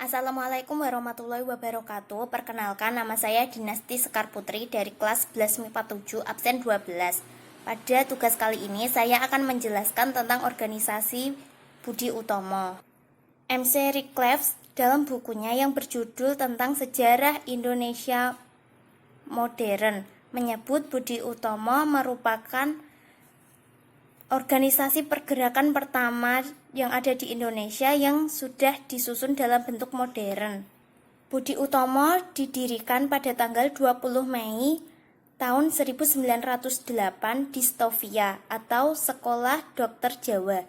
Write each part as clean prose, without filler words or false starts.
Assalamualaikum warahmatullahi wabarakatuh. Perkenalkan, nama saya Dinasti Sekar Putri dari kelas 11 MIPA 7 absen 12. Pada tugas kali ini saya akan menjelaskan tentang organisasi Budi Utomo. MC Reclefs dalam bukunya yang berjudul tentang sejarah Indonesia modern menyebut Budi Utomo merupakan organisasi pergerakan pertama yang ada di Indonesia yang sudah disusun dalam bentuk modern. Budi Utomo didirikan pada tanggal 20 Mei tahun 1908 di Stovia atau Sekolah Dokter Jawa.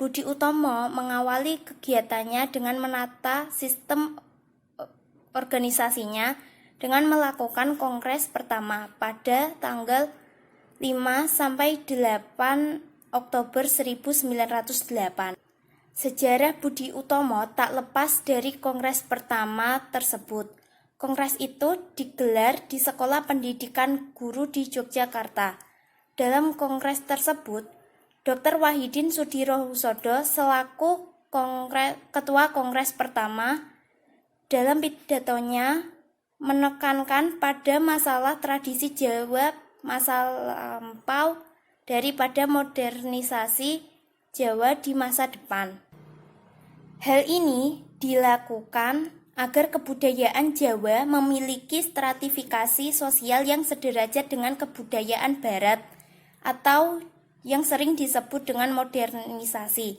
Budi Utomo mengawali kegiatannya dengan menata sistem organisasinya dengan melakukan kongres pertama pada tanggal 5 sampai 8 Oktober 1908. Sejarah Budi Utomo tak lepas dari kongres pertama tersebut. Kongres itu digelar di Sekolah Pendidikan Guru di Yogyakarta. Dalam kongres tersebut, Dr. Wahidin Sudirohusodo selaku ketua kongres pertama dalam pidatonya menekankan pada masalah tradisi Jawa masa lampau daripada modernisasi Jawa di masa depan. Hal ini dilakukan agar kebudayaan Jawa memiliki stratifikasi sosial yang sederajat dengan kebudayaan Barat atau yang sering disebut dengan modernisasi.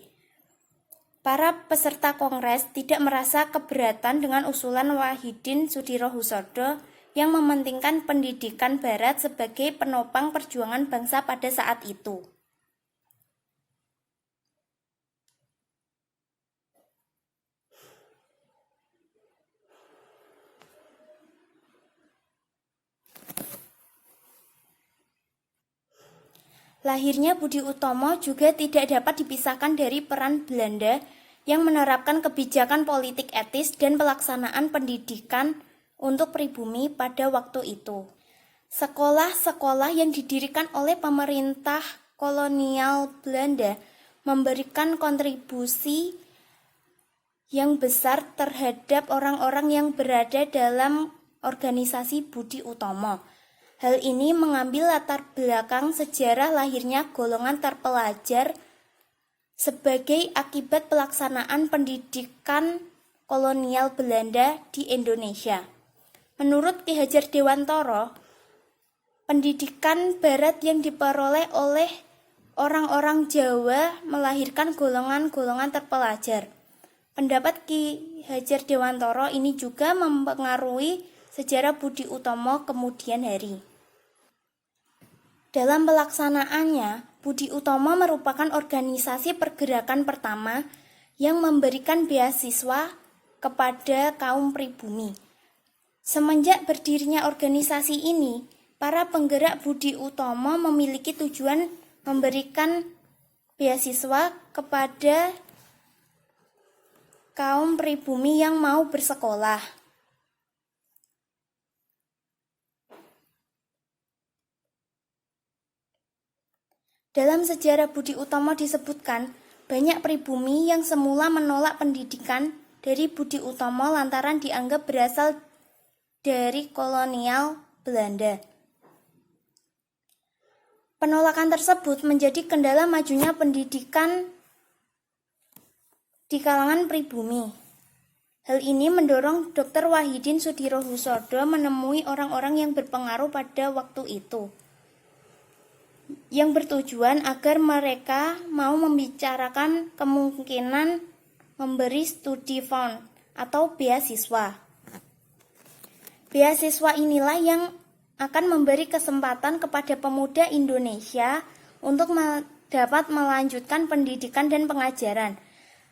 Para peserta kongres tidak merasa keberatan dengan usulan Wahidin Sudirohusodo yang mementingkan pendidikan Barat sebagai penopang perjuangan bangsa pada saat itu. Lahirnya Budi Utomo juga tidak dapat dipisahkan dari peran Belanda yang menerapkan kebijakan politik etis dan pelaksanaan pendidikan untuk pribumi pada waktu itu. Sekolah-sekolah yang didirikan oleh pemerintah kolonial Belanda memberikan kontribusi yang besar terhadap orang-orang yang berada dalam organisasi Budi Utomo. Hal ini mengambil latar belakang sejarah lahirnya golongan terpelajar sebagai akibat pelaksanaan pendidikan kolonial Belanda di Indonesia. Menurut Ki Hajar Dewantara, pendidikan Barat yang diperoleh oleh orang-orang Jawa melahirkan golongan-golongan terpelajar. Pendapat Ki Hajar Dewantara ini juga mempengaruhi sejarah Budi Utomo kemudian hari. Dalam pelaksanaannya, Budi Utomo merupakan organisasi pergerakan pertama yang memberikan beasiswa kepada kaum pribumi. Semenjak berdirinya organisasi ini, para penggerak Budi Utomo memiliki tujuan memberikan beasiswa kepada kaum pribumi yang mau bersekolah. Dalam sejarah Budi Utomo disebutkan, banyak pribumi yang semula menolak pendidikan dari Budi Utomo lantaran dianggap berasal dari kolonial Belanda. Penolakan tersebut menjadi kendala majunya pendidikan di kalangan pribumi. Hal ini mendorong Dr. Wahidin Sudirohusodo menemui orang-orang yang berpengaruh pada waktu itu, yang bertujuan agar mereka mau membicarakan kemungkinan memberi studi fund atau beasiswa. Beasiswa inilah yang akan memberi kesempatan kepada pemuda Indonesia untuk dapat melanjutkan pendidikan dan pengajaran.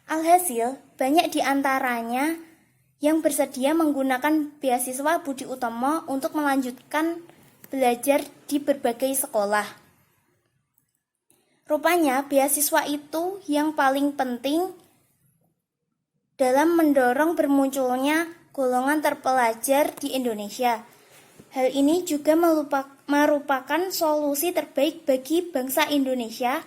Alhasil, banyak di antaranya yang bersedia menggunakan beasiswa Budi Utomo untuk melanjutkan belajar di berbagai sekolah. Rupanya, beasiswa itu yang paling penting dalam mendorong bermunculnya golongan terpelajar di Indonesia. Hal ini juga merupakan solusi terbaik bagi bangsa Indonesia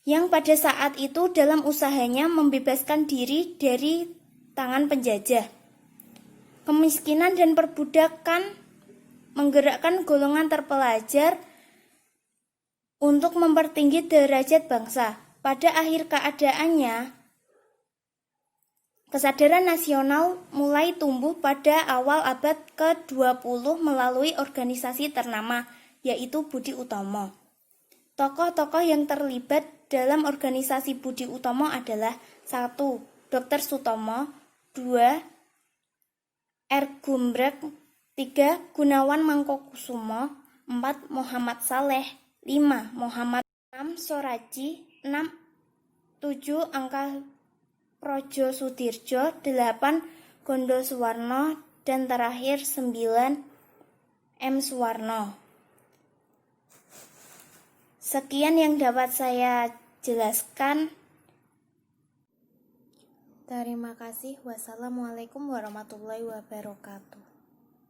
yang pada saat itu dalam usahanya membebaskan diri dari tangan penjajah. Kemiskinan dan perbudakan menggerakkan golongan terpelajar untuk mempertinggi derajat bangsa. Pada akhir keadaannya, kesadaran nasional mulai tumbuh pada awal abad ke-20 melalui organisasi ternama, yaitu Budi Utomo. Tokoh-tokoh yang terlibat dalam organisasi Budi Utomo adalah 1. Dr. Sutomo, 2. R. Gumbrek, 3. Gunawan Mangkokusumo, 4. Muhammad Saleh, 5. Muhammad 6. Soraji, 6. 7. Angka Projo Sudirjo, 8. Gondo Suwarno, dan terakhir 9. M. Suwarno. Sekian yang dapat saya jelaskan. Terima kasih. Wassalamualaikum warahmatullahi wabarakatuh.